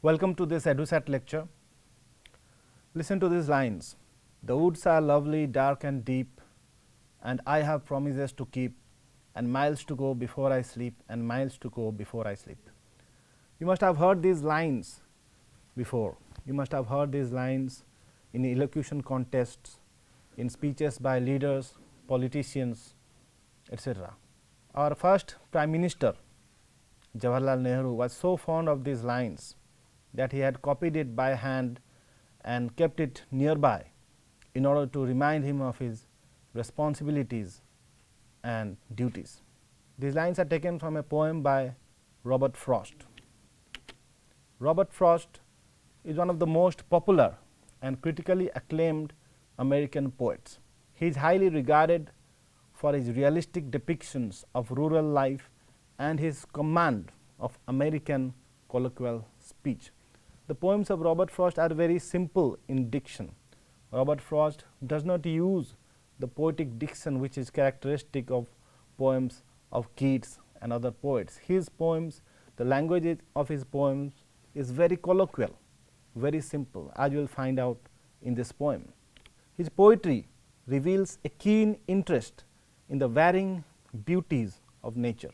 Welcome to this EduSat lecture. Listen to these lines. The woods are lovely, dark and deep, and I have promises to keep, and miles to go before I sleep, and miles to go before I sleep. You must have heard these lines before. You must have heard these lines in elocution contests, in speeches by leaders, politicians, etc. Our first Prime Minister, Jawaharlal Nehru, was so fond of these lines that he had copied it by hand and kept it nearby in order to remind him of his responsibilities and duties. These lines are taken from a poem by Robert Frost. Robert Frost is one of the most popular and critically acclaimed American poets. He is highly regarded for his realistic depictions of rural life and his command of American colloquial speech. The poems of Robert Frost are very simple in diction. Robert Frost does not use the poetic diction which is characteristic of poems of Keats and other poets. His poems, the language of his poems is very colloquial, very simple, as you will find out in this poem. His poetry reveals a keen interest in the varying beauties of nature.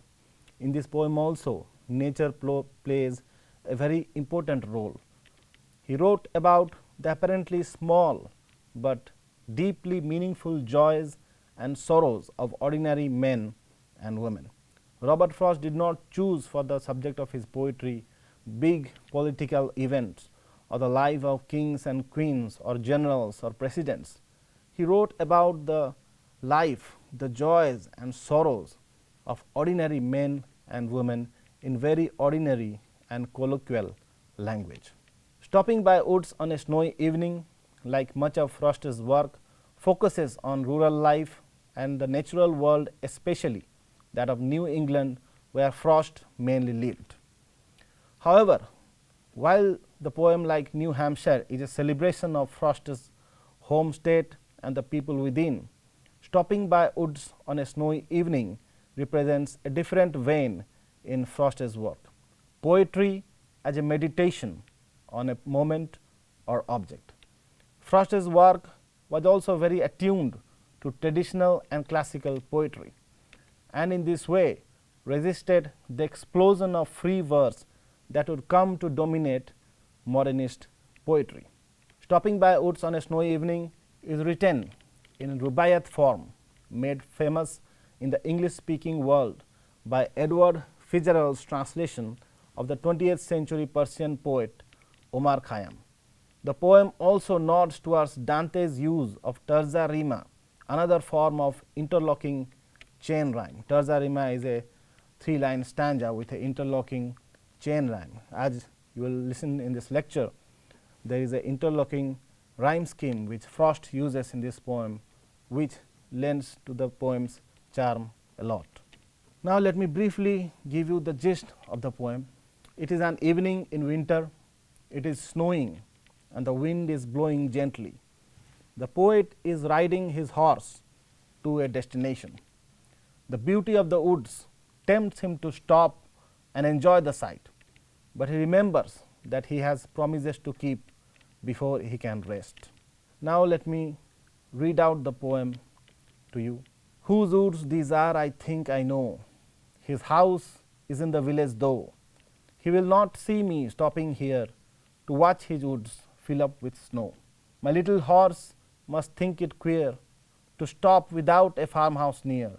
In this poem also, nature plays a very important role. He wrote about the apparently small but deeply meaningful joys and sorrows of ordinary men and women. Robert Frost did not choose for the subject of his poetry big political events or the life of kings and queens or generals or presidents. He wrote about the life, the joys and sorrows of ordinary men and women in very ordinary and colloquial language. Stopping by woods on a snowy evening, like much of Frost's work, focuses on rural life and the natural world, especially that of New England, where Frost mainly lived. However, while the poem like New Hampshire is a celebration of Frost's home state and the people within, Stopping by woods on a snowy evening represents a different vein in Frost's work. Poetry as a meditation on a moment or object. Frost's work was also very attuned to traditional and classical poetry, and in this way resisted the explosion of free verse that would come to dominate modernist poetry. Stopping by woods on a snowy evening is written in rubaiyat form, made famous in the English speaking world by Edward Fitzgerald's translation of the 20th century Persian poet Omar Khayyam. The poem also nods towards Dante's use of terza rima, another form of interlocking chain rhyme. Terza rima is a 3-line stanza with an interlocking chain rhyme. As you will listen in this lecture, there is an interlocking rhyme scheme which Frost uses in this poem, which lends to the poem's charm a lot. Now, let me briefly give you the gist of the poem. It is an evening in winter, it is snowing and the wind is blowing gently. The poet is riding his horse to a destination. The beauty of the woods tempts him to stop and enjoy the sight, but he remembers that he has promises to keep before he can rest. Now, let me read out the poem to you. Whose woods these are, I think I know. His house is in the village though. He will not see me stopping here to watch his woods fill up with snow. My little horse must think it queer to stop without a farmhouse near,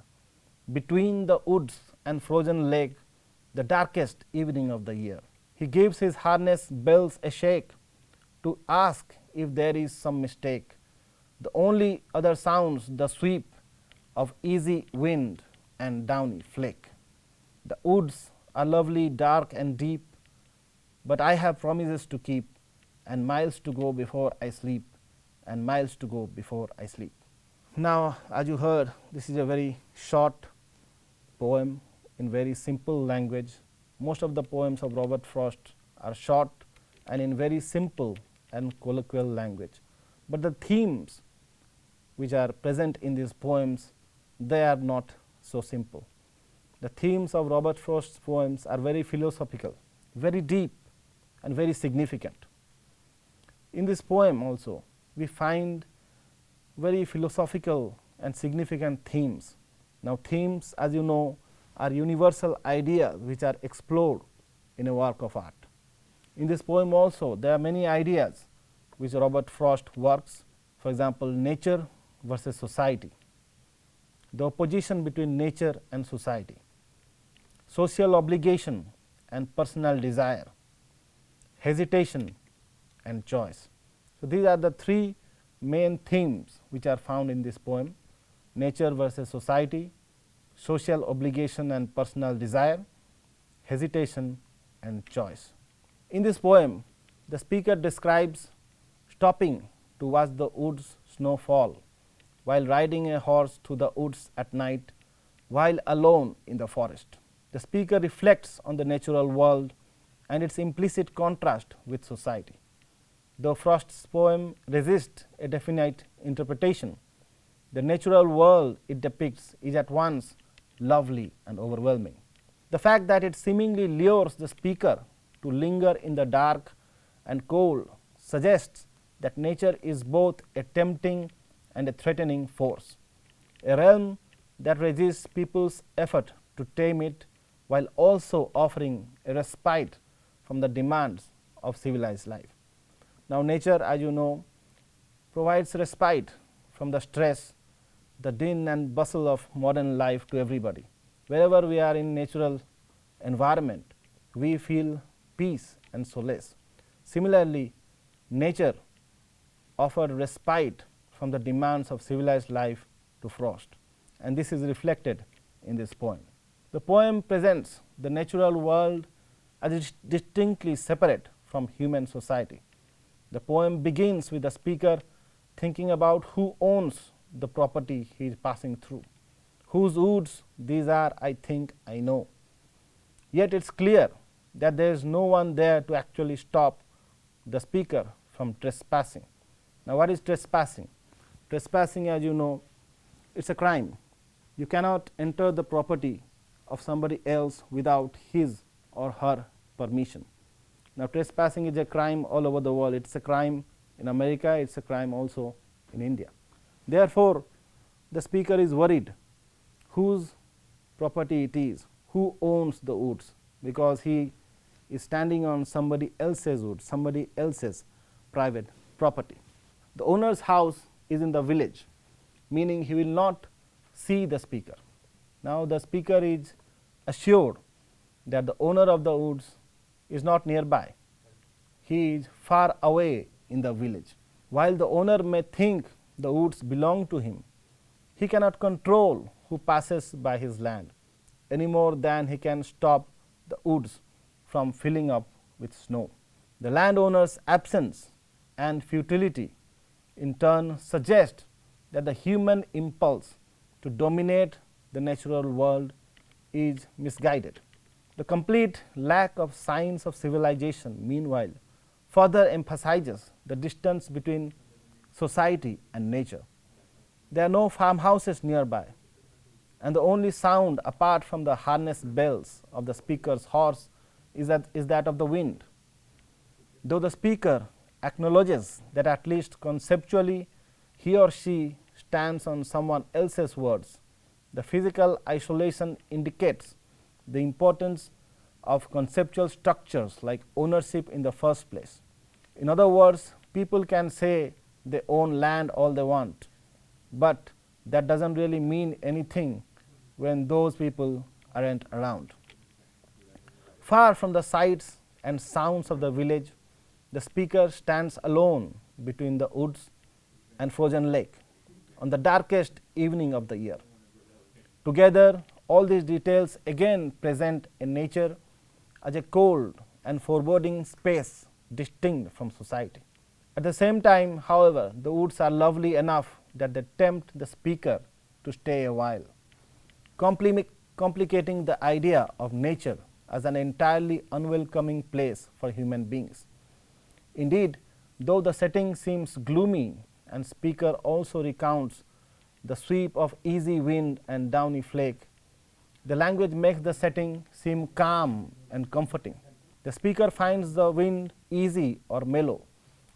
between the woods and frozen lake, the darkest evening of the year. He gives his harness bells a shake to ask if there is some mistake. The only other sounds the sweep of easy wind and downy flake. The woods are lovely, dark and deep, but I have promises to keep, and miles to go before I sleep, and miles to go before I sleep. Now, as you heard, this is a very short poem in very simple language. Most of the poems of Robert Frost are short and in very simple and colloquial language, but the themes which are present in these poems, they are not so simple. The themes of Robert Frost's poems are very philosophical, very deep and very significant. In this poem also we find very philosophical and significant themes. Now, themes, as you know, are universal ideas which are explored in a work of art. In this poem also there are many ideas which Robert Frost works, for example, nature versus society, the opposition between nature and society, social obligation and personal desire, hesitation and choice. So, these are the three main themes which are found in this poem: nature versus society, social obligation and personal desire, hesitation and choice. In this poem, the speaker describes stopping to watch the woods snow fall while riding a horse through the woods at night while alone in the forest. The speaker reflects on the natural world and its implicit contrast with society. Though Frost's poem resists a definite interpretation, the natural world it depicts is at once lovely and overwhelming. The fact that it seemingly lures the speaker to linger in the dark and cold suggests that nature is both a tempting and a threatening force, a realm that resists people's effort to tame it while also offering a respite from the demands of civilized life. Now, nature, as you know, provides respite from the stress, the din and bustle of modern life to everybody. Wherever we are in natural environment, we feel peace and solace. Similarly, nature offered respite from the demands of civilized life to Frost, and this is reflected in this poem. The poem presents the natural world as distinctly separate from human society. The poem begins with the speaker thinking about who owns the property he is passing through. Whose woods these are, I think I know. Yet it is clear that there is no one there to actually stop the speaker from trespassing. Now, what is trespassing? Trespassing, as you know, it is a crime. You cannot enter the property of somebody else without his or her permission. Now, trespassing is a crime all over the world. It is a crime in America, it is a crime also in India. Therefore, the speaker is worried whose property it is, who owns the woods, because he is standing on somebody else's wood, somebody else's private property. The owner's house is in the village, meaning he will not see the speaker. Now, the speaker is assured that the owner of the woods is not nearby, he is far away in the village. While the owner may think the woods belong to him, he cannot control who passes by his land any more than he can stop the woods from filling up with snow. The landowner's absence and futility in turn suggest that the human impulse to dominate the natural world is misguided. The complete lack of signs of civilization, meanwhile, further emphasizes the distance between society and nature. There are no farmhouses nearby, and the only sound apart from the harness bells of the speaker's horse is that of the wind. Though the speaker acknowledges that at least conceptually he or she stands on someone else's words, the physical isolation indicates the importance of conceptual structures like ownership in the first place. In other words, people can say they own land all they want, but that does not really mean anything when those people aren't around. Far from the sights and sounds of the village, the speaker stands alone between the woods and frozen lake on the darkest evening of the year. Together, all these details again present a nature as a cold and foreboding space distinct from society. At the same time, however, the woods are lovely enough that they tempt the speaker to stay a while, complicating the idea of nature as an entirely unwelcoming place for human beings. Indeed, though the setting seems gloomy and speaker also recounts the sweep of easy wind and downy flake, the language makes the setting seem calm and comforting. The speaker finds the wind easy or mellow,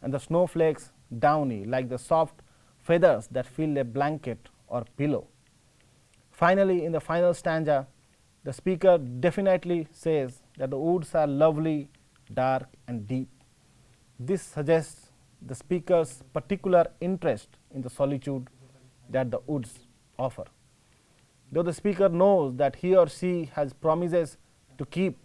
and the snowflakes downy like the soft feathers that fill a blanket or pillow. Finally, in the final stanza, the speaker definitely says that the woods are lovely, dark and deep. This suggests the speaker's particular interest in the solitude that the woods offer. Though the speaker knows that he or she has promises to keep,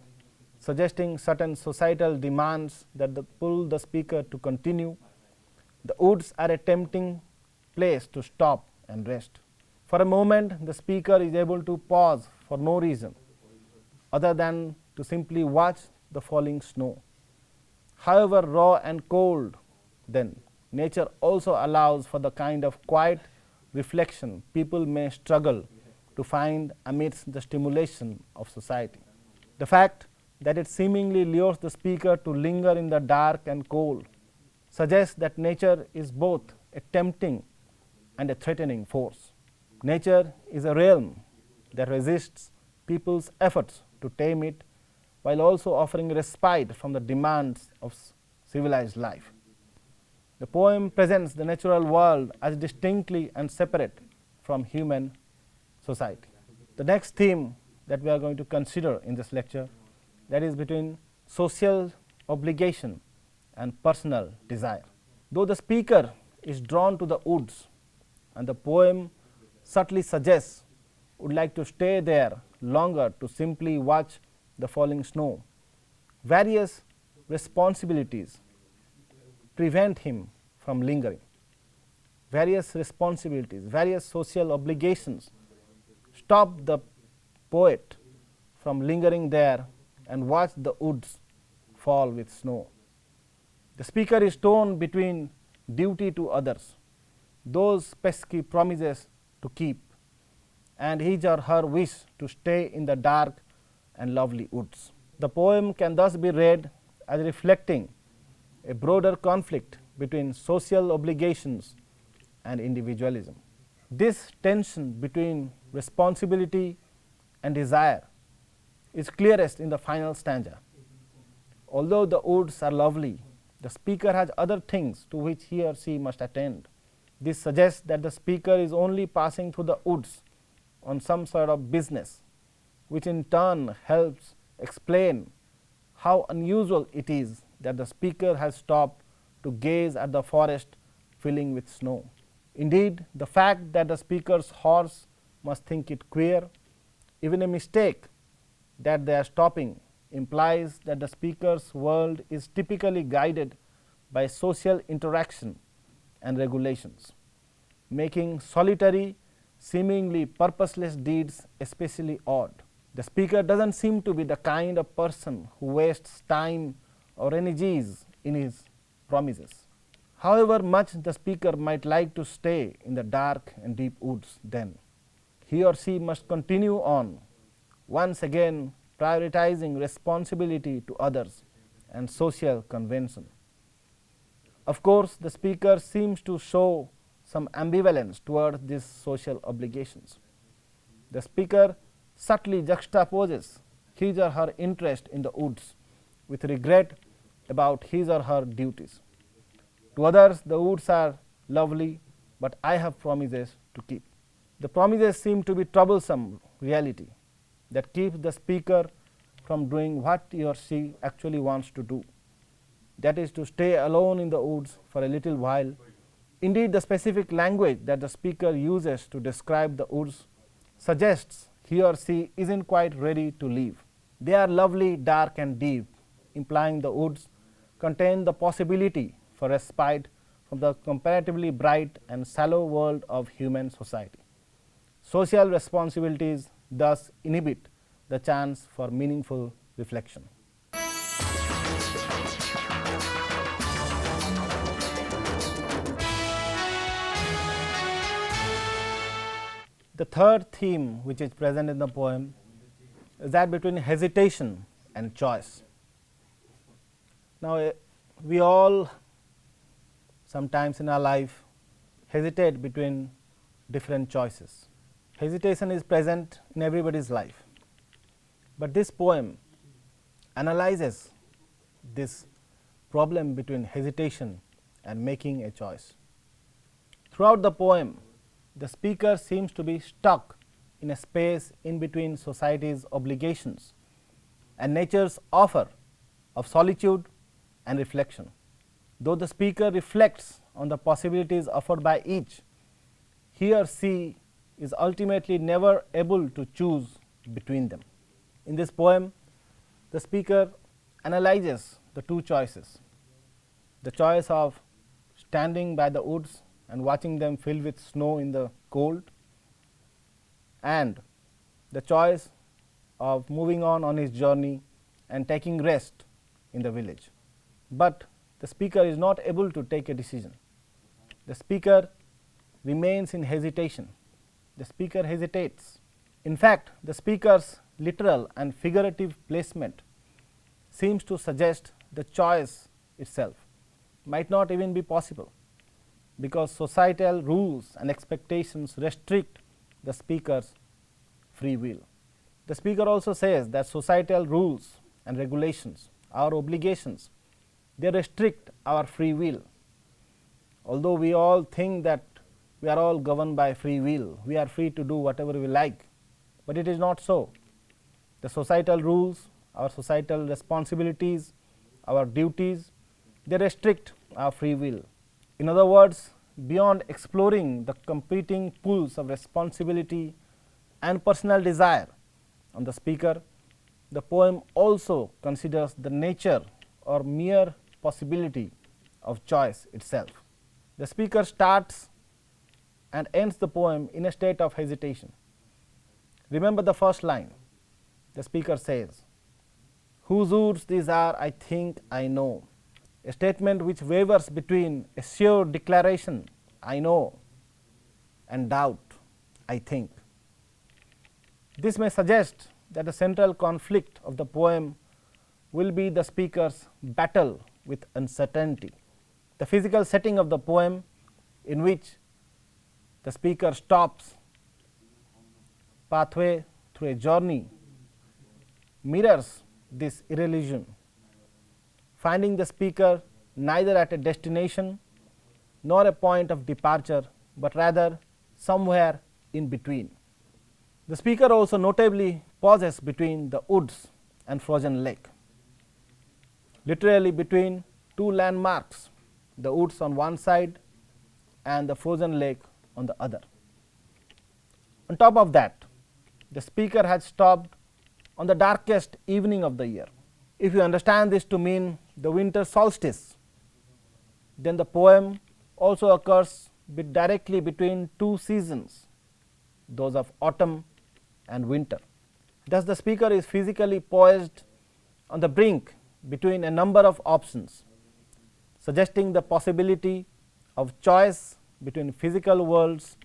suggesting certain societal demands that pull the speaker to continue, the woods are a tempting place to stop and rest. For a moment, the speaker is able to pause for no reason other than to simply watch the falling snow. However raw and cold, then, nature also allows for the kind of quiet reflection people may struggle to find amidst the stimulation of society. The fact that it seemingly lures the speaker to linger in the dark and cold suggests that nature is both a tempting and a threatening force. Nature is a realm that resists people's efforts to tame it, while also offering respite from the demands of civilized life. The poem presents the natural world as distinctly and separate from human society. The next theme that we are going to consider in this lecture, that is between social obligation and personal desire. Though the speaker is drawn to the woods, and the poem subtly suggests would like to stay there longer to simply watch the falling snow, various responsibilities prevent him from lingering. Various responsibilities, various social obligations stop the poet from lingering there and watch the woods fall with snow. The speaker is torn between duty to others, those pesky promises to keep, and his or her wish to stay in the dark and lovely woods. The poem can thus be read as reflecting a broader conflict between social obligations and individualism. This tension between responsibility and desire is clearest in the final stanza. Although the woods are lovely, the speaker has other things to which he or she must attend. This suggests that the speaker is only passing through the woods on some sort of business, which in turn helps explain how unusual it is that the speaker has stopped to gaze at the forest filling with snow. Indeed, the fact that the speaker's horse must think it queer, even a mistake that they are stopping, implies that the speaker's world is typically guided by social interaction and regulations, making solitary, seemingly purposeless deeds especially odd. The speaker does not seem to be the kind of person who wastes time or energies in his promises. However much the speaker might like to stay in the dark and deep woods, then he or she must continue on, once again prioritizing responsibility to others and social convention. Of course, the speaker seems to show some ambivalence towards these social obligations. The speaker subtly juxtaposes his or her interest in the woods with regret about his or her duties. To others, the woods are lovely, but I have promises to keep. The promises seem to be troublesome reality that keeps the speaker from doing what he or she actually wants to do, that is to stay alone in the woods for a little while. Indeed, the specific language that the speaker uses to describe the woods suggests he or she is not quite ready to leave. They are lovely, dark and deep, implying the woods contain the possibility for respite from the comparatively bright and shallow world of human society. Social responsibilities thus inhibit the chance for meaningful reflection. The third theme which is present in the poem is that between hesitation and choice. Now, we all sometimes in our life hesitate between different choices. Hesitation is present in everybody's life, but this poem analyzes this problem between hesitation and making a choice. Throughout the poem, the speaker seems to be stuck in a space in between society's obligations and nature's offer of solitude and reflection. Though the speaker reflects on the possibilities offered by each, he or she is ultimately never able to choose between them. In this poem, the speaker analyzes the two choices: the choice of standing by the woods and watching them filled with snow in the cold, and the choice of moving on his journey and taking rest in the village. But the speaker is not able to take a decision. The speaker remains in hesitation. The speaker hesitates. In fact, the speaker's literal and figurative placement seems to suggest the choice itself might not even be possible, because societal rules and expectations restrict the speaker's free will. The speaker also says that societal rules and regulations, our obligations, they restrict our free will. Although we all think that we are all governed by free will, we are free to do whatever we like, but it is not so. The societal rules, our societal responsibilities, our duties, they restrict our free will. In other words, beyond exploring the competing pools of responsibility and personal desire on the speaker, the poem also considers the nature or mere possibility of choice itself. The speaker starts and ends the poem in a state of hesitation. Remember the first line. The speaker says, "Whose woods these are, I think I know," a statement which wavers between a sure declaration, "I know," and doubt, "I think." This may suggest that the central conflict of the poem will be the speaker's battle with uncertainty. The physical setting of the poem, in which the speaker stops pathway through a journey, mirrors this irreligion, finding the speaker neither at a destination nor a point of departure, but rather somewhere in between. The speaker also notably pauses between the woods and frozen lake, literally between two landmarks, the woods on one side and the frozen lake on the other. On top of that, the speaker has stopped on the darkest evening of the year. If you understand this to mean the winter solstice, then the poem also occurs directly between two seasons, those of autumn and winter. Thus, the speaker is physically poised on the brink between a number of options, suggesting the possibility of choice between physical worlds,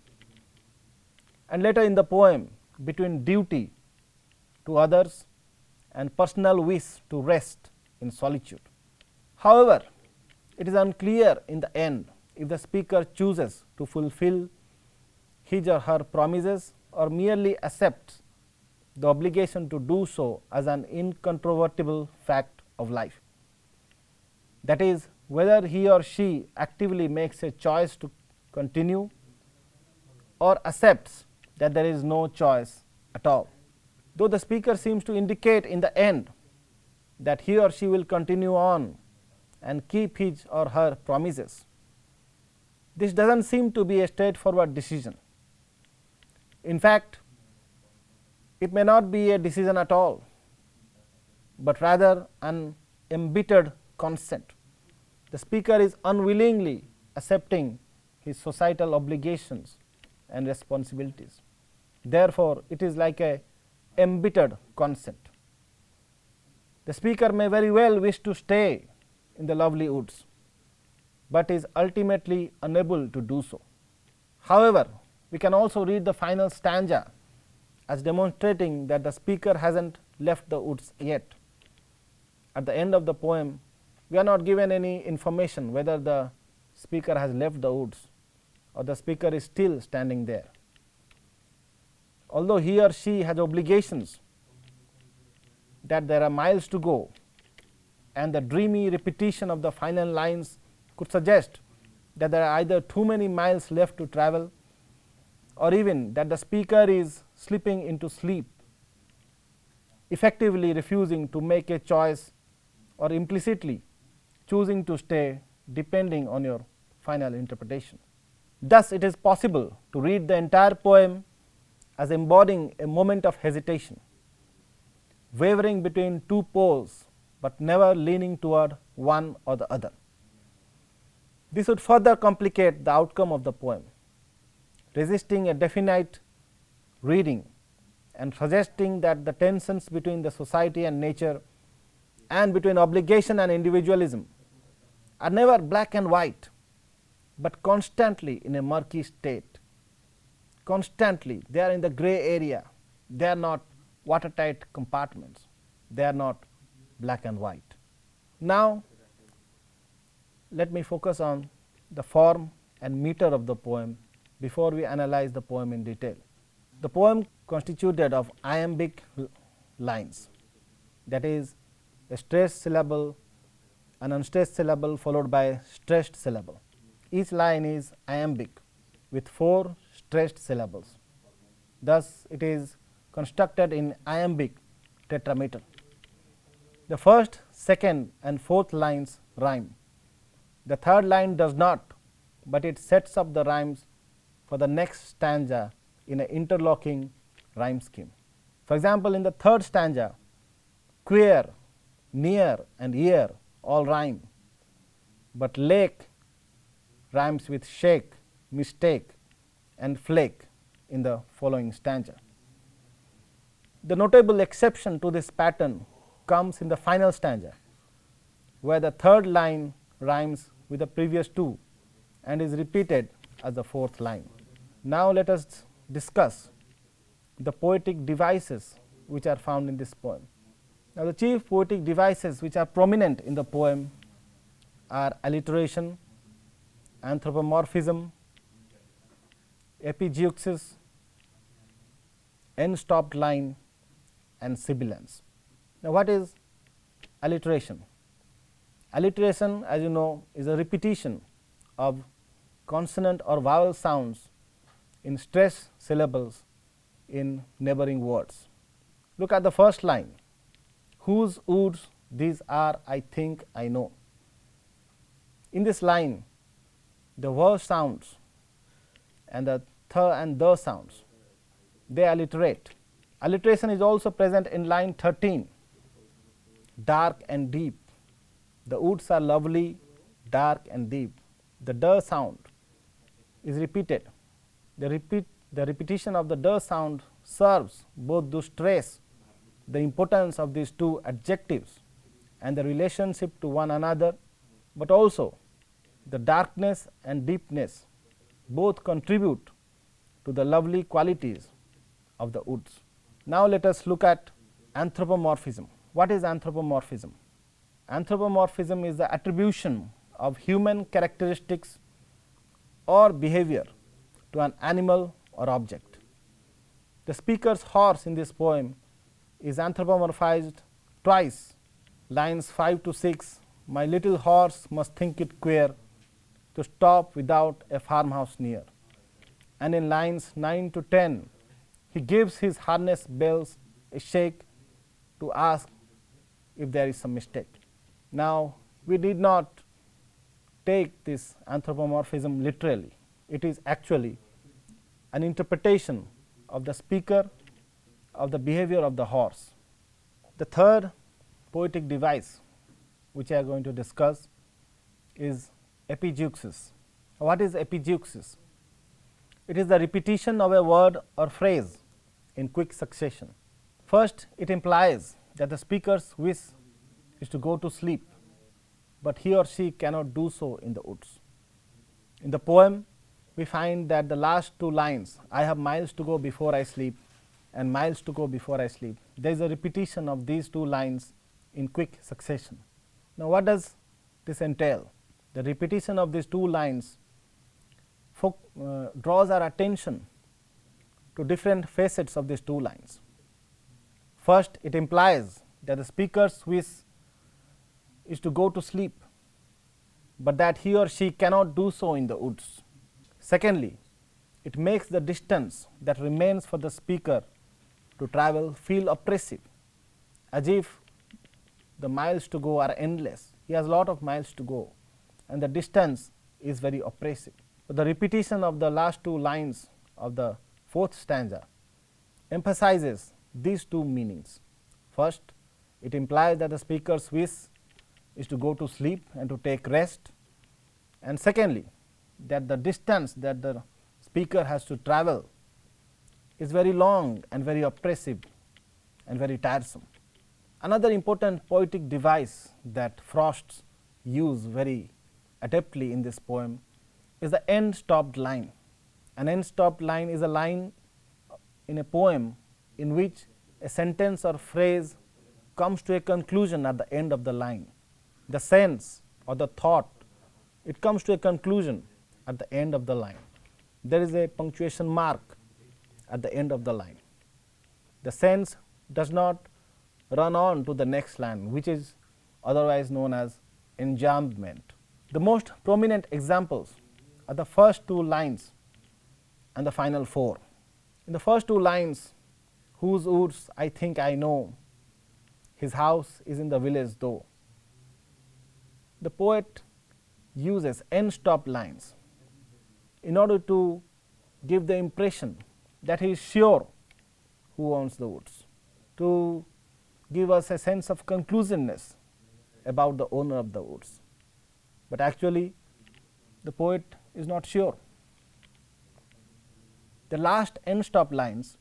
and later in the poem between duty to others and personal wish to rest in solitude. However, it is unclear in the end if the speaker chooses to fulfill his or her promises or merely accepts the obligation to do so as an incontrovertible fact of life. That is, whether he or she actively makes a choice to continue or accepts that there is no choice at all. Though the speaker seems to indicate in the end that he or she will continue on and keep his or her promises, this does not seem to be a straightforward decision. In fact, it may not be a decision at all, but rather an embittered consent. The speaker is unwillingly accepting his societal obligations and responsibilities. Therefore, it is like a embittered consent. The speaker may very well wish to stay in the lovely woods, but is ultimately unable to do so. However, we can also read the final stanza as demonstrating that the speaker has not left the woods yet. At the end of the poem, we are not given any information whether the speaker has left the woods or the speaker is still standing there. Although he or she has obligations, that there are miles to go, and the dreamy repetition of the final lines could suggest that there are either too many miles left to travel, or even that the speaker is slipping into sleep, effectively refusing to make a choice or implicitly choosing to stay, depending on your final interpretation. Thus, it is possible to read the entire poem as embodying a moment of hesitation, wavering between two poles, but never leaning toward one or the other. This would further complicate the outcome of the poem, resisting a definite reading and suggesting that the tensions between the society and nature and between obligation and individualism are never black and white, but constantly in a murky state. Constantly they are in the gray area, they are not watertight compartments, they are not black and white. Now, let me focus on the form and meter of the poem before we analyze the poem in detail. The poem constituted of iambic lines, that is, a stressed syllable, an unstressed syllable followed by a stressed syllable. Each line is iambic with 4 stressed syllables. Thus, it is constructed in iambic tetrameter. The first, second and fourth lines rhyme. The third line does not, but it sets up the rhymes for the next stanza in an interlocking rhyme scheme. For example, in the third stanza, queer, near and year all rhyme, but lake rhymes with shake, mistake and flake in the following stanza. The notable exception to this pattern comes in the final stanza, where the third line rhymes with the previous two and is repeated as the fourth line. Now, let us discuss the poetic devices which are found in this poem. Now, the chief poetic devices which are prominent in the poem are alliteration, anthropomorphism, epizeuxis, end-stopped line and sibilance. Now, what is alliteration? Alliteration, as you know, is a repetition of consonant or vowel sounds in stressed syllables in neighboring words. Look at the first line, whose woods these are, I think I know. In this line, the v sounds and the th and the sounds, they alliterate. Alliteration is also present in line 13, dark and deep. The woods are lovely, dark and deep. The d sound is repeated. The repetition of the d sound serves both to stress the importance of these two adjectives and the relationship to one another, but also the darkness and deepness both contribute to the lovely qualities of the woods. Now, let us look at anthropomorphism. What is anthropomorphism? Anthropomorphism is the attribution of human characteristics or behavior to an animal or object. The speaker's horse in this poem is anthropomorphized twice, lines 5 to 6. My little horse must think it queer to stop without a farmhouse near. And in lines 9 to 10, he gives his harness bells a shake to ask if there is some mistake. Now, we did not take this anthropomorphism literally. It is actually an interpretation of the speaker of the behavior of the horse. The third poetic device which I am going to discuss is epizeuxis. What is epizeuxis? It is the repetition of a word or phrase in quick succession. First, it implies that the speaker's wish is to go to sleep, but he or she cannot do so in the woods. In the poem, we find that the last two lines, I have miles to go before I sleep and miles to go before I sleep, there is a repetition of these two lines in quick succession. Now, what does this entail? The repetition of these two lines draws our attention to different facets of these two lines. First, it implies that the speaker's wish is to go to sleep, but that he or she cannot do so in the woods. Secondly, it makes the distance that remains for the speaker to travel feel oppressive, as if the miles to go are endless. He has a lot of miles to go and the distance is very oppressive. So, the repetition of the last two lines of the fourth stanza emphasizes these two meanings. First, it implies that the speaker's wish is to go to sleep and to take rest, and secondly, that the distance that the speaker has to travel is very long and very oppressive and very tiresome. Another important poetic device that Frosts use very adeptly in this poem is the end stopped line. An end stopped line is a line in a poem in which a sentence or phrase comes to a conclusion at the end of the line. The sense or the thought, it comes to a conclusion at the end of the line. There is a punctuation mark at the end of the line. The sense does not run on to the next line, which is otherwise known as enjambment. The most prominent examples are the first two lines and the final four. In the first two lines, whose woods I think I know, his house is in the village though. The poet uses end stop lines in order to give the impression that he is sure who owns the woods, to give us a sense of conclusiveness about the owner of the woods. But actually, the poet is not sure. The last end stop lines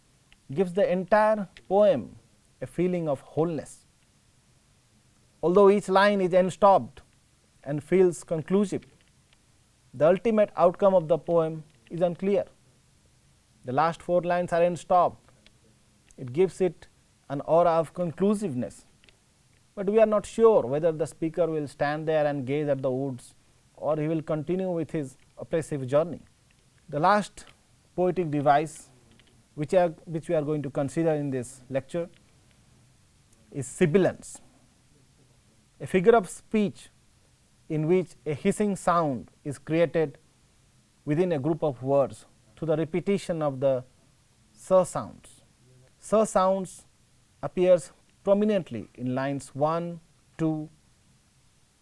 gives the entire poem a feeling of wholeness. Although each line is end stopped and feels conclusive, the ultimate outcome of the poem is unclear. The last four lines are end stopped. It gives it an aura of conclusiveness, but we are not sure whether the speaker will stand there and gaze at the woods or he will continue with his oppressive journey. The last poetic device which we are going to consider in this lecture is sibilance, a figure of speech in which a hissing sound is created within a group of words through the repetition of the s sounds. S sounds appears prominently in lines 1, 2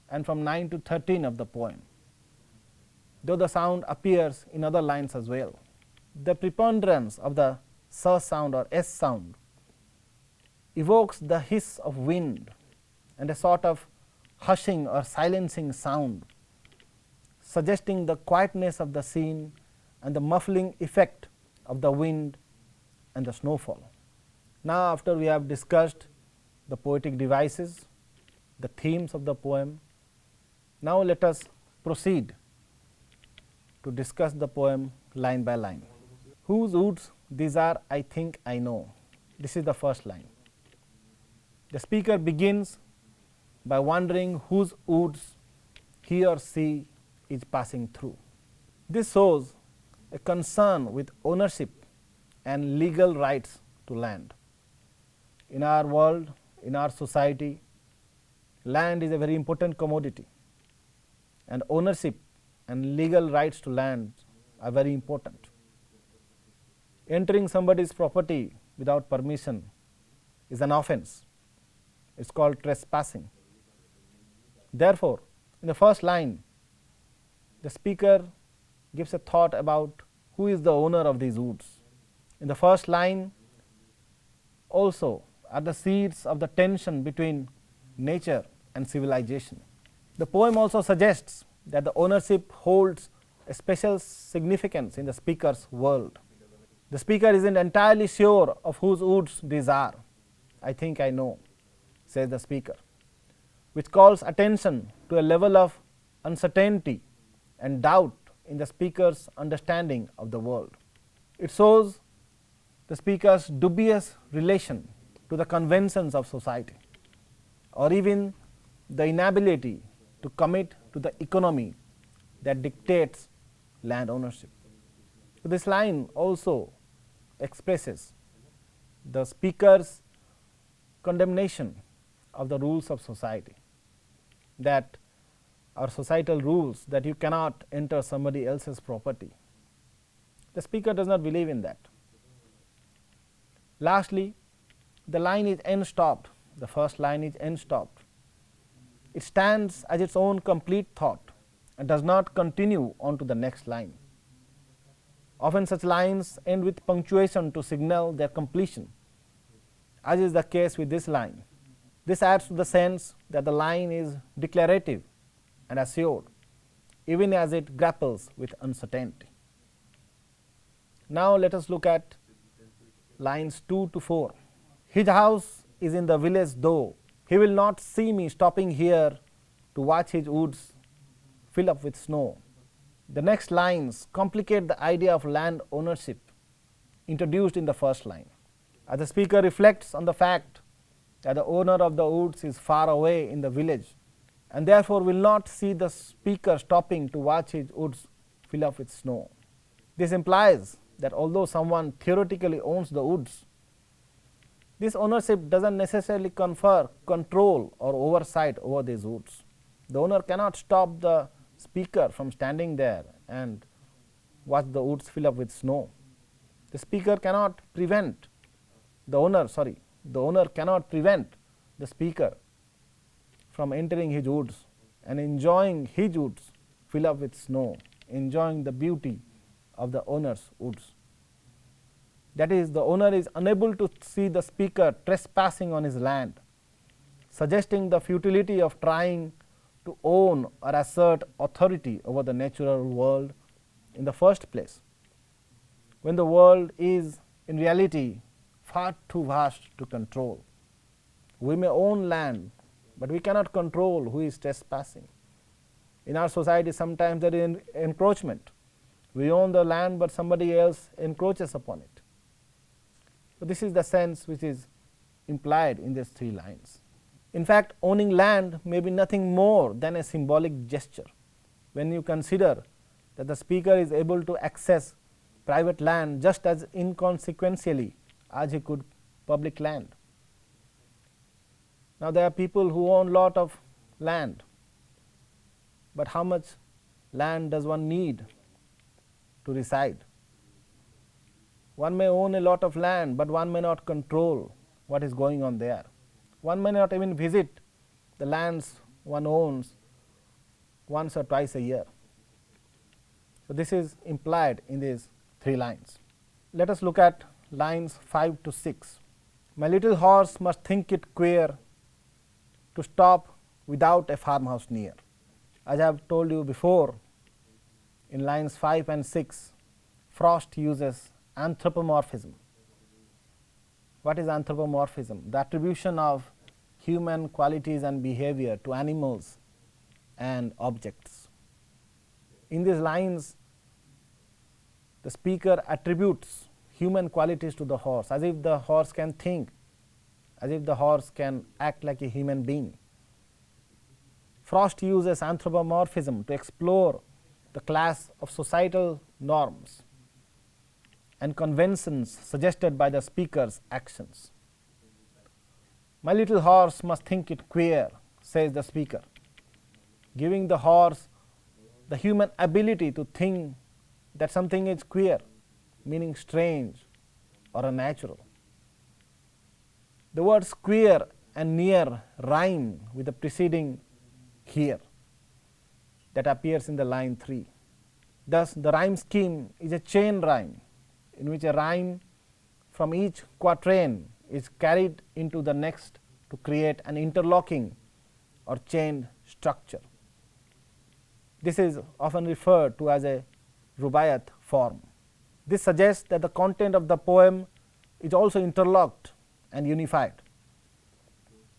and from 9 to 13 of the poem, though the sound appears in other lines as well. The preponderance of the s sound or s sound evokes the hiss of wind and a sort of hushing or silencing sound, suggesting the quietness of the scene and the muffling effect of the wind and the snowfall. Now, after we have discussed the poetic devices, the themes of the poem, now let us proceed to discuss the poem line by line. Whose woods these are I think I know. This is the first line. The speaker begins by wondering whose woods he or she is passing through. This shows a concern with ownership and legal rights to land. In our world, in our society, land is a very important commodity, and ownership and legal rights to land are very important. Entering somebody's property without permission is an offense. It is called trespassing. Therefore, in the first line, the speaker gives a thought about who is the owner of these woods. In the first line also are the seeds of the tension between nature and civilization. The poem also suggests that the ownership holds a special significance in the speaker's world. The speaker isn't entirely sure of whose woods these are. I think I know, says the speaker, which calls attention to a level of uncertainty and doubt in the speaker's understanding of the world. It shows the speaker's dubious relation to the conventions of society, or even the inability to commit to the economy that dictates land ownership. So, this line also expresses the speaker's condemnation of the rules of society. that our societal rules that you cannot enter somebody else's property. The speaker does not believe in that. Lastly, the line is end stopped. The first line is end stopped. It stands as its own complete thought and does not continue on to the next line. Often such lines end with punctuation to signal their completion, as is the case with this line. This adds to the sense that the line is declarative and assured, even as it grapples with uncertainty. Now let us look at lines 2 to 4. His house is in the village, though he will not see me stopping here to watch his woods fill up with snow. The next lines complicate the idea of land ownership introduced in the first line. As the speaker reflects on the fact that the owner of the woods is far away in the village and therefore will not see the speaker stopping to watch his woods fill up with snow. This implies that although someone theoretically owns the woods, this ownership does not necessarily confer control or oversight over these woods. The owner cannot stop the speaker from standing there and watch the woods fill up with snow. The speaker cannot prevent the owner cannot prevent the speaker from entering his woods and enjoying his woods fill up with snow, enjoying the beauty of the owner's woods. That is, the owner is unable to see the speaker trespassing on his land, suggesting the futility of trying to own or assert authority over the natural world in the first place, when the world is in reality far too vast to control. We may own land, but we cannot control who is trespassing. In our society, sometimes there is encroachment. We own the land, but somebody else encroaches upon it. So this is the sense which is implied in these three lines. In fact, owning land may be nothing more than a symbolic gesture when you consider that the speaker is able to access private land just as inconsequentially as he could public land. Now, there are people who own lot of land, but how much land does one need to reside? One may own a lot of land, but one may not control what is going on there. One may not even visit the lands one owns once or twice a year. So, this is implied in these three lines. Let us look at lines 5 to 6. My little horse must think it queer to stop without a farmhouse near. As I have told you before, in lines 5 and 6, Frost uses anthropomorphism. What is anthropomorphism? The attribution of human qualities and behavior to animals and objects. In these lines, the speaker attributes human qualities to the horse, as if the horse can think, as if the horse can act like a human being. Frost uses anthropomorphism to explore the class of societal norms and conventions suggested by the speaker's actions. My little horse must think it queer, says the speaker, giving the horse the human ability to think that something is queer, meaning strange or unnatural. The words queer and near rhyme with the preceding here that appears in the line 3. Thus, the rhyme scheme is a chain rhyme in which a rhyme from each quatrain is carried into the next to create an interlocking or chained structure. This is often referred to as a rubaiyat form. This suggests that the content of the poem is also interlocked and unified,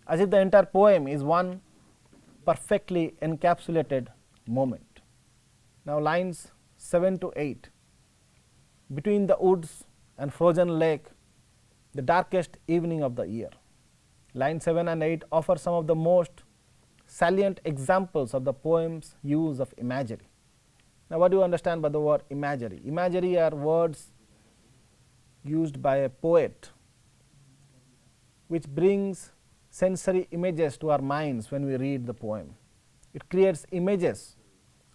as if the entire poem is one perfectly encapsulated moment. Now, lines 7 to 8. Between the woods and frozen lake, the darkest evening of the year. Lines 7 and 8 offer some of the most salient examples of the poem's use of imagery. Now, what do you understand by the word imagery? Imagery are words used by a poet which brings sensory images to our minds when we read the poem. It creates images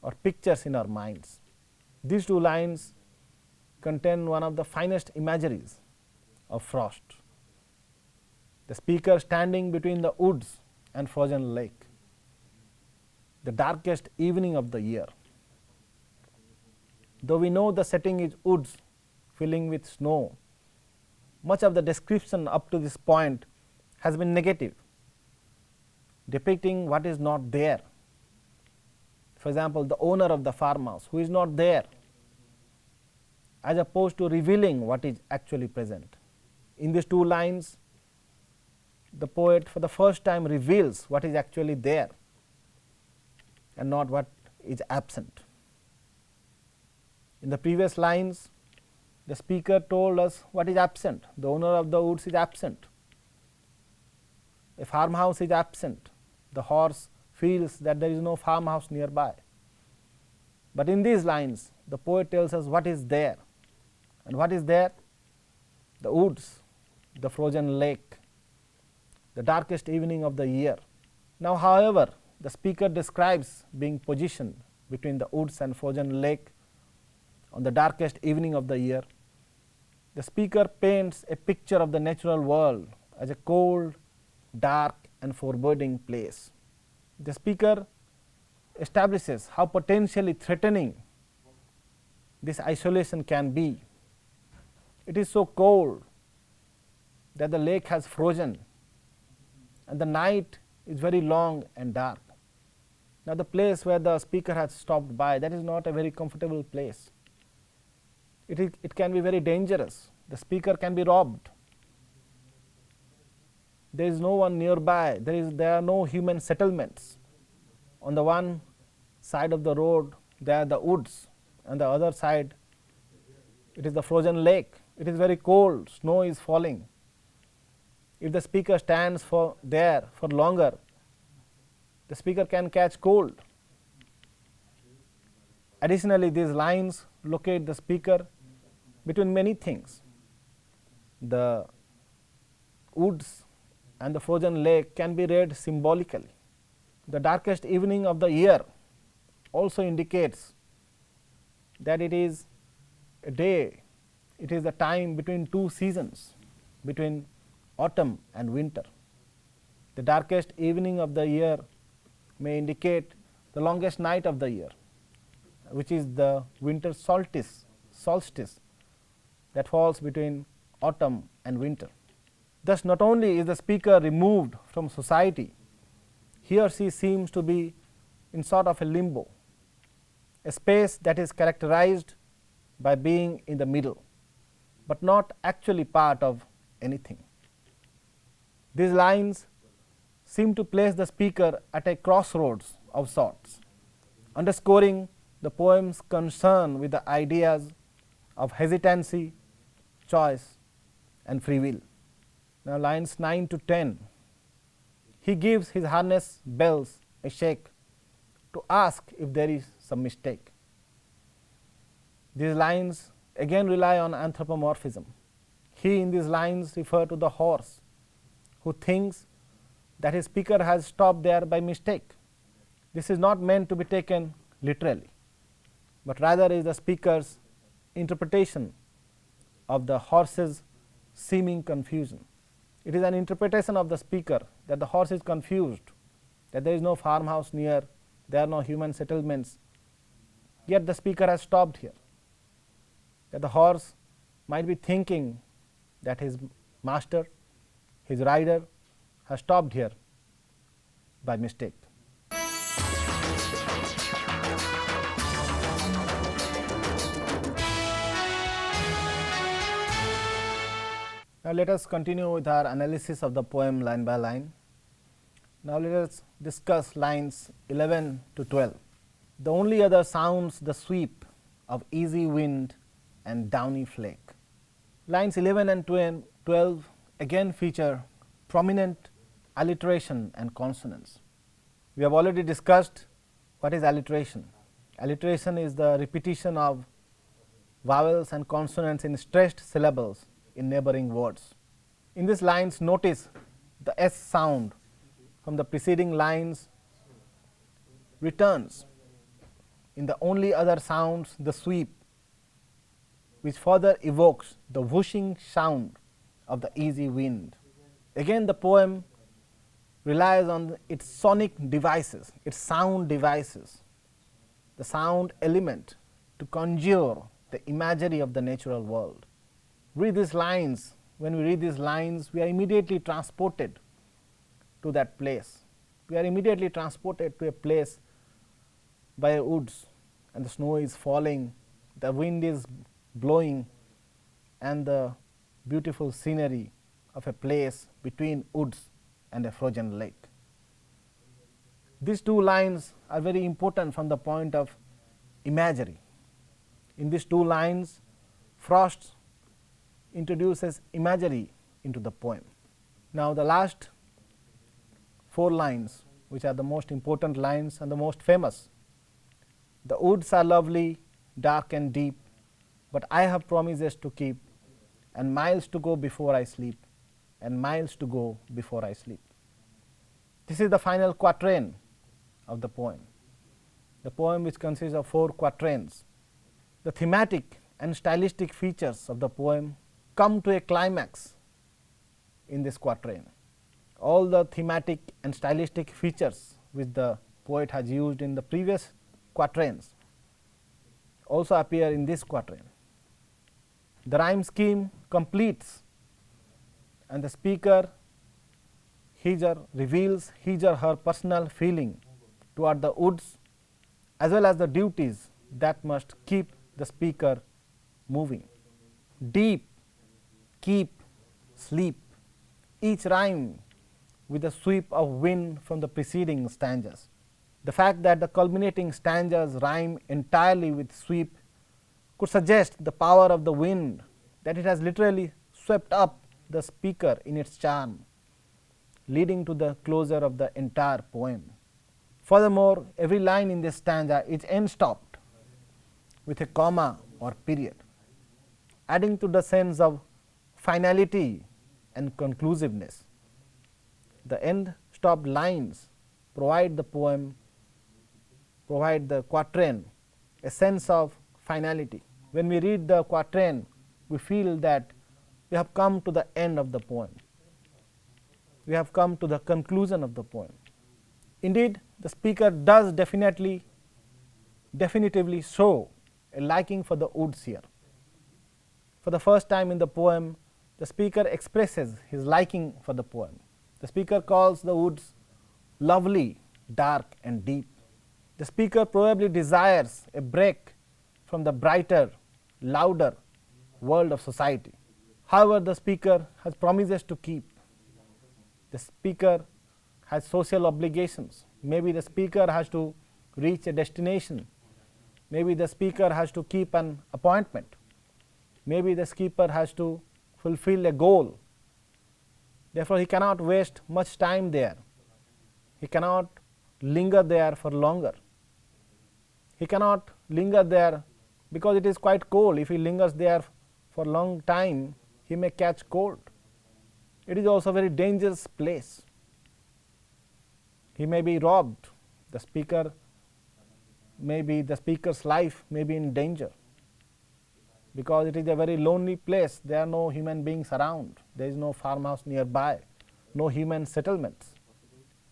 or pictures in our minds. These two lines contain one of the finest imageries of frost. The speaker standing between the woods and frozen lake, the darkest evening of the year. Though we know the setting is woods filling with snow, much of the description up to this point has been negative, depicting what is not there. For example, the owner of the farmhouse who is not there, as opposed to revealing what is actually present. In these two lines, the poet for the first time reveals what is actually there and not what is absent. In the previous lines, the speaker told us what is absent. The owner of the woods is absent. A farmhouse is absent. The horse feels that there is no farmhouse nearby. But in these lines, the poet tells us what is there. And what is there? The woods, the frozen lake, the darkest evening of the year. Now, however, the speaker describes being positioned between the woods and frozen lake on the darkest evening of the year. The speaker paints a picture of the natural world as a cold, dark and foreboding place. The speaker establishes how potentially threatening this isolation can be. It is so cold that the lake has frozen and the night is very long and dark. Now, the place where the speaker has stopped by, that is not a very comfortable place. It can be very dangerous. The speaker can be robbed. There is no one nearby. There are no human settlements. On the one side of the road, there are the woods, and the other side, it is the frozen lake. It is very cold. Snow is falling. If the speaker stands there for longer, the speaker can catch cold. Additionally, these lines locate the speaker between many things. The woods and the frozen lake can be read symbolically. The darkest evening of the year also indicates that it is a day, it is the time between two seasons, between autumn and winter. The darkest evening of the year may indicate the longest night of the year, which is the winter solstice that falls between autumn and winter. Thus, not only is the speaker removed from society, he or she seems to be in sort of a limbo, a space that is characterized by being in the middle, but not actually part of anything. These lines seem to place the speaker at a crossroads of sorts, underscoring the poem's concern with the ideas of hesitancy, choice and free will. Now, lines 9 to 10, he gives his harness bells a shake to ask if there is some mistake. These lines again rely on anthropomorphism. He in these lines refer to the horse who thinks that his speaker has stopped there by mistake. This is not meant to be taken literally, but rather is the speaker's interpretation of the horse's seeming confusion. It is an interpretation of the speaker that the horse is confused, that there is no farmhouse near, there are no human settlements, yet the speaker has stopped here. That the horse might be thinking that his master, his rider has stopped here by mistake. Now, let us continue with our analysis of the poem line by line. Now, let us discuss lines 11 to 12. The only other sounds the sweep of easy wind and downy flake. Lines 11 and 12 again feature prominent alliteration and consonants. We have already discussed what is alliteration. Alliteration is the repetition of vowels and consonants in stressed syllables in neighboring words. In these lines, notice the S sound from the preceding lines returns. In the only other sounds the sweep, which further evokes the whooshing sound of the easy wind. Again the poem relies on its sonic devices, its sound devices, the sound element to conjure the imagery of the natural world. Read these lines. When we read these lines, we are immediately transported to that place. We are immediately transported to a place by woods, and the snow is falling, the wind is blowing, and the beautiful scenery of a place between woods and a frozen lake. These two lines are very important from the point of imagery. In these two lines, Frost introduces imagery into the poem. Now, the last 4 lines, which are the most important lines and the most famous. The woods are lovely, dark and deep, but I have promises to keep, and miles to go before I sleep, and miles to go before I sleep. This is the final quatrain of the poem which consists of 4 quatrains. The thematic and stylistic features of the poem come to a climax in this quatrain. All the thematic and stylistic features which the poet has used in the previous quatrains also appear in this quatrain. The rhyme scheme completes, and the speaker reveals his or her personal feeling toward the woods as well as the duties that must keep the speaker moving. Deep, keep, sleep, each rhyme with a sweep of wind from the preceding stanzas. The fact that the culminating stanzas rhyme entirely with sweep could suggest the power of the wind, that it has literally swept up the speaker in its charm, leading to the closure of the entire poem. Furthermore, every line in this stanza is end stopped with a comma or period, adding to the sense of finality and conclusiveness. The end stopped lines provide the quatrain a sense of finality. When we read the quatrain, we feel that we have come to the end of the poem. We have come to the conclusion of the poem. Indeed, the speaker does definitively show a liking for the woods here. For the first time in the poem, the speaker expresses his liking for the poem. The speaker calls the woods lovely, dark and deep. The speaker probably desires a break from the brighter, louder world of society. However, the speaker has promises to keep. The speaker has social obligations. Maybe the speaker has to reach a destination. Maybe the speaker has to keep an appointment. Maybe the speaker has to fulfill a goal. Therefore, he cannot waste much time there. He cannot linger there for longer. He cannot linger there because it is quite cold. If he lingers there for a long time, he may catch cold. It is also a very dangerous place. He may be robbed. The speaker's life may be in danger, because it is a very lonely place. There are no human beings around. There is no farmhouse nearby, no human settlements.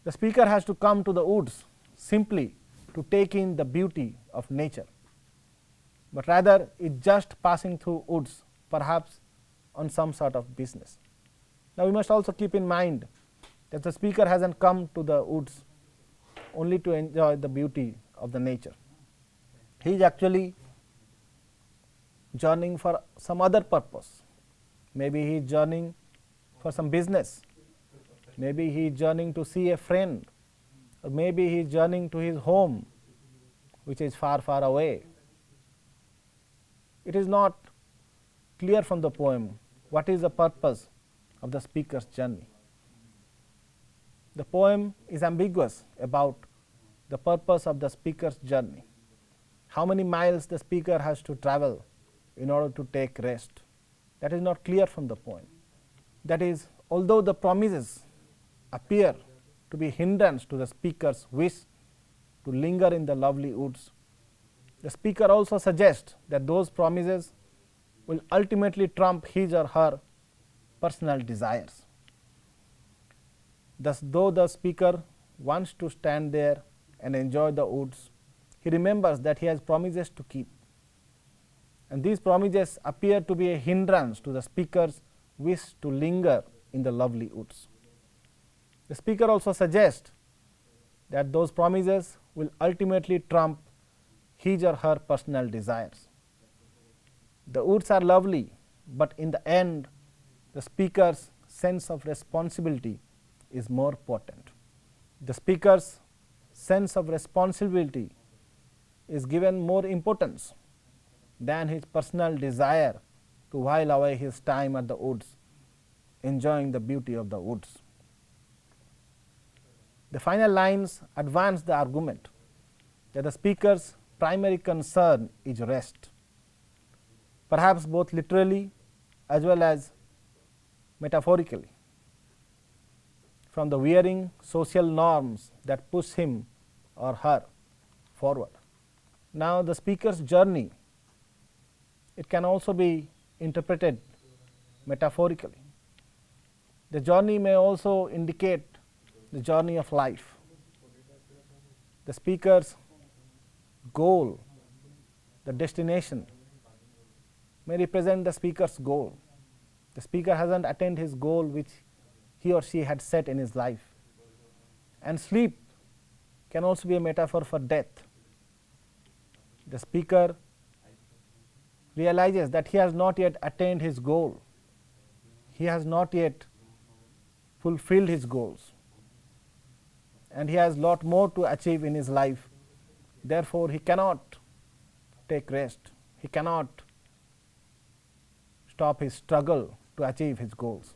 The speaker has to come to the woods simply to take in the beauty of nature, but rather is just passing through woods, perhaps on some sort of business. Now, we must also keep in mind that the speaker hasn't come to the woods only to enjoy the beauty of the nature. He is actually journeying for some other purpose. Maybe he is journeying for some business. Maybe he is journeying to see a friend, or maybe he is journeying to his home, which is far, far away. It is not clear from the poem what is the purpose of the speaker's journey. The poem is ambiguous about the purpose of the speaker's journey. How many miles the speaker has to travel in order to take rest, that is not clear from the poem. That is, although the promises appear to be hindrance to the speaker's wish to linger in the lovely woods. The speaker also suggests that those promises will ultimately trump his or her personal desires. Thus, though the speaker wants to stand there and enjoy the woods, he remembers that he has promises to keep, and these promises appear to be a hindrance to the speaker's wish to linger in the lovely woods. The speaker also suggests that those promises will ultimately trump his or her personal desires. The woods are lovely, but in the end, the speaker's sense of responsibility is more potent. The speaker's sense of responsibility is given more importance than his personal desire to while away his time at the woods, enjoying the beauty of the woods. The final lines advance the argument that the speaker's primary concern is rest, perhaps both literally as well as metaphorically, from the wearing social norms that push him or her forward. Now, the speaker's journey, it can also be interpreted metaphorically. The journey may also indicate the journey of life. The speaker's goal, the destination, may represent the speaker's goal. The speaker hasn't attained his goal which he or she had set in his life. And sleep can also be a metaphor for death. The speaker realizes that he has not yet attained his goal, he has not yet fulfilled his goals, and he has lot more to achieve in his life. Therefore, he cannot take rest, he cannot stop his struggle to achieve his goals.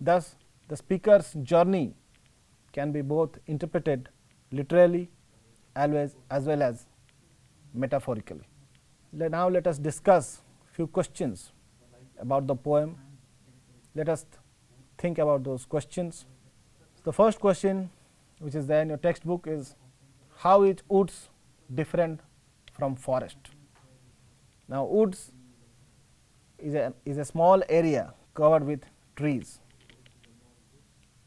Thus, the speaker's journey can be both interpreted literally as well as metaphorically. Now, let us discuss few questions about the poem. Let us think about those questions. The first question which is there in your textbook is, how is woods different from forest? Now, woods is a small area covered with trees,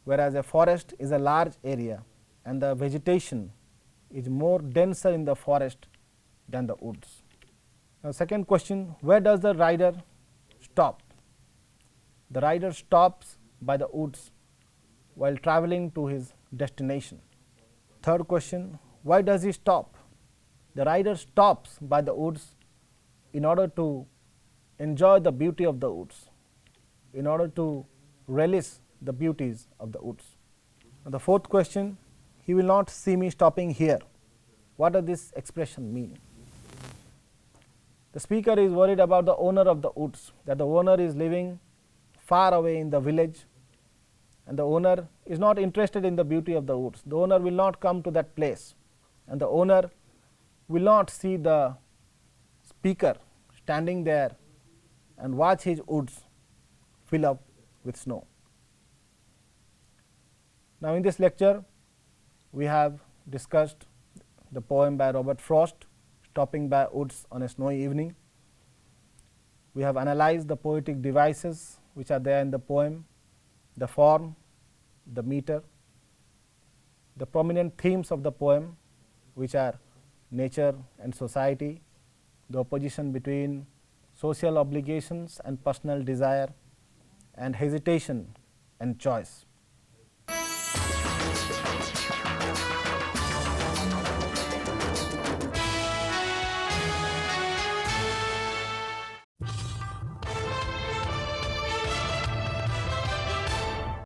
whereas a forest is a large area and the vegetation is more denser in the forest than the woods. Now, second question, where does the rider stop? The rider stops by the woods while traveling to his destination. Third question, why does he stop? The rider stops by the woods in order to enjoy the beauty of the woods, in order to relish the beauties of the woods. Now, the fourth question, he will not see me stopping here. What does this expression mean? The speaker is worried about the owner of the woods, that the owner is living far away in the village, and the owner is not interested in the beauty of the woods. The owner will not come to that place, and the owner will not see the speaker standing there and watch his woods fill up with snow. Now, in this lecture, we have discussed the poem by Robert Frost, Stopping by Woods on a Snowy Evening. We have analyzed the poetic devices which are there in the poem, the form, the meter, the prominent themes of the poem, which are nature and society, the opposition between social obligations and personal desire, and hesitation and choice.